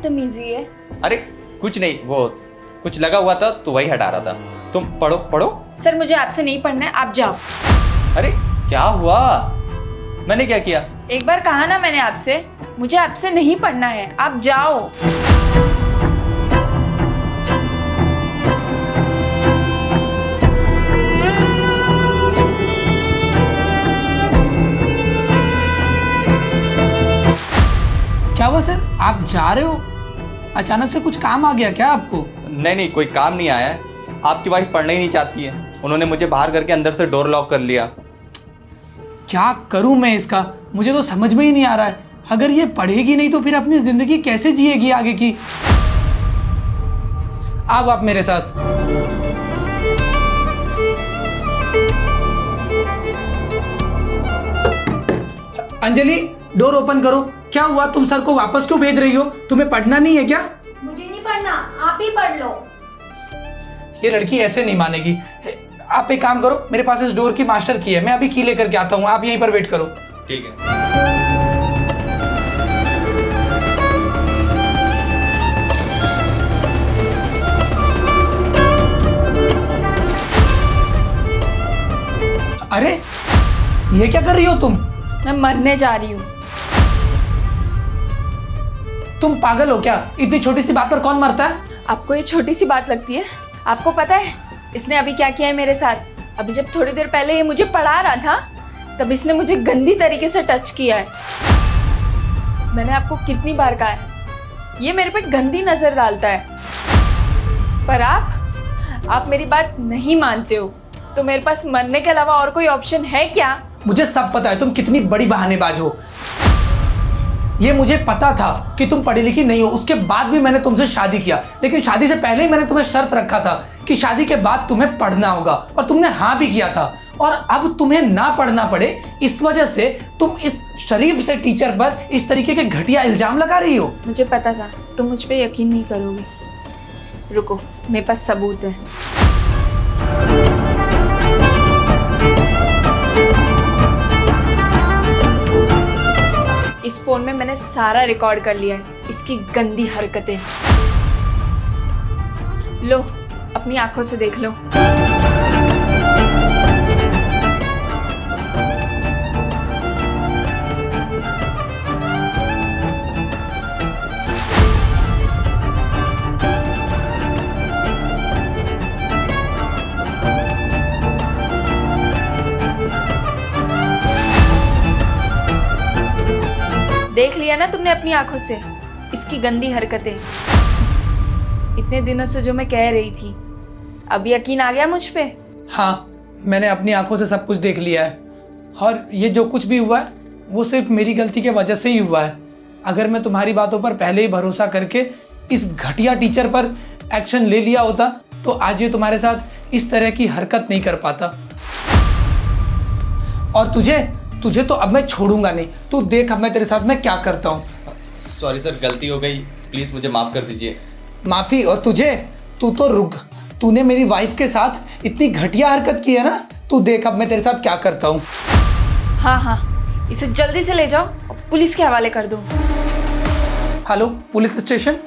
बदतमीजी है? अरे कुछ नहीं, वो कुछ लगा हुआ था तो वही हटा रहा था। तुम पढ़ो पढ़ो। सर मुझे आपसे नहीं पढ़ना है, आप जाओ। अरे क्या हुआ? मैंने क्या किया? एक बार कहा ना मैंने आपसे, मुझे आपसे नहीं पढ़ना है, आप जाओ। क्या हुआ सर, आप जा रहे हो? अचानक से कुछ काम आ गया क्या आपको? नहीं, कोई काम नहीं आया है। आपकी वाइफ पढ़ना ही नहीं चाहती है, उन्होंने मुझे बाहर करके अंदर से डोर लॉक कर लिया। क्या करूं मैं इसका, मुझे तो समझ में ही नहीं आ रहा है। अगर ये पढ़ेगी नहीं तो फिर अपनी जिंदगी कैसे जिएगी आगे की? आओ आप मेरे साथ। अंजलि, डोर ओपन करो। क्या हुआ, तुम सर को वापस क्यों भेज रही हो? तुम्हें पढ़ना नहीं है क्या? मुझे नहीं पढ़ना, आप ही पढ़ लो। ये लड़की ऐसे नहीं मानेगी। आप एक काम करो, मेरे पास इस डोर की मास्टर की है, मैं अभी की लेकर के आता हूँ, आप यहीं पर वेट करो। ठीक है। अरे ये क्या कर रही हो तुम? मैं मरने जा रही हूँ। तुम पागल हो क्या? इतनी छोटी सी बात पर कौन मरता है? आपको ये छोटी सी बात लगती है? आपको पता है इसने अभी क्या किया है मेरे साथ? अभी जब थोड़ी देर पहले ये मुझे पढ़ा रहा था तब इसने मुझे गंदी तरीके से टच किया है। मैंने आपको कितनी बार कहा है ये मेरे पे गंदी नजर डालता है, पर आप मेरी बात नहीं मानते हो। तो मेरे पास मरने के अलावा और कोई ऑप्शन है क्या? मुझे सब पता है तुम कितनी बड़ी बहानेबाज हो। ये मुझे पता था कि तुम पढ़ी लिखी नहीं हो, उसके बाद भी मैंने तुमसे शादी किया। लेकिन शादी से पहले ही मैंने तुम्हें शर्त रखा था कि शादी के बाद तुम्हें पढ़ना होगा, और तुमने हाँ भी किया था। और अब तुम्हें ना पढ़ना पड़े इस वजह से तुम इस शरीफ से टीचर पर इस तरीके के घटिया इल्जाम लगा रही हो। मुझे पता था तुम मुझ पे यकीन नहीं करोगे। रुको, मेरे पास सबूत है। इस फोन में मैंने सारा रिकॉर्ड कर लिया है इसकी गंदी हरकतें। लो, अपनी आंखों से देख लो। देख लिया ना तुमने अपनी आंखों से इसकी गंदी हरकतें। इतने दिनों से जो मैं कह रही थी, अब यकीन आ गया मुझ पे? हाँ, मैंने अपनी आंखों से सब कुछ देख लिया है, और ये जो कुछ भी हुआ है वो सिर्फ मेरी गलती की वजह से ही हुआ है। अगर मैं तुम्हारी बातों पर पहले ही भरोसा करके इस घटिया टीचर पर एक्शन ले लिया होता तो आज ये तुम्हारे साथ इस तरह की हरकत नहीं कर पाता। और तुझे तो अब मैं छोड़ूंगा नहीं। तू देख अब मैं तेरे साथ मैं क्या करता हूँ। सॉरी सर, गलती हो गई, प्लीज़ मुझे माफ़ कर दीजिए। माफ़ी? और तू तो रुक। तूने मेरी वाइफ के साथ इतनी घटिया हरकत की है ना, तू देख अब मैं तेरे साथ क्या करता हूँ। हाँ, इसे जल्दी से ले जाओ और पुलिस के हवाले कर दो। Hello, police station.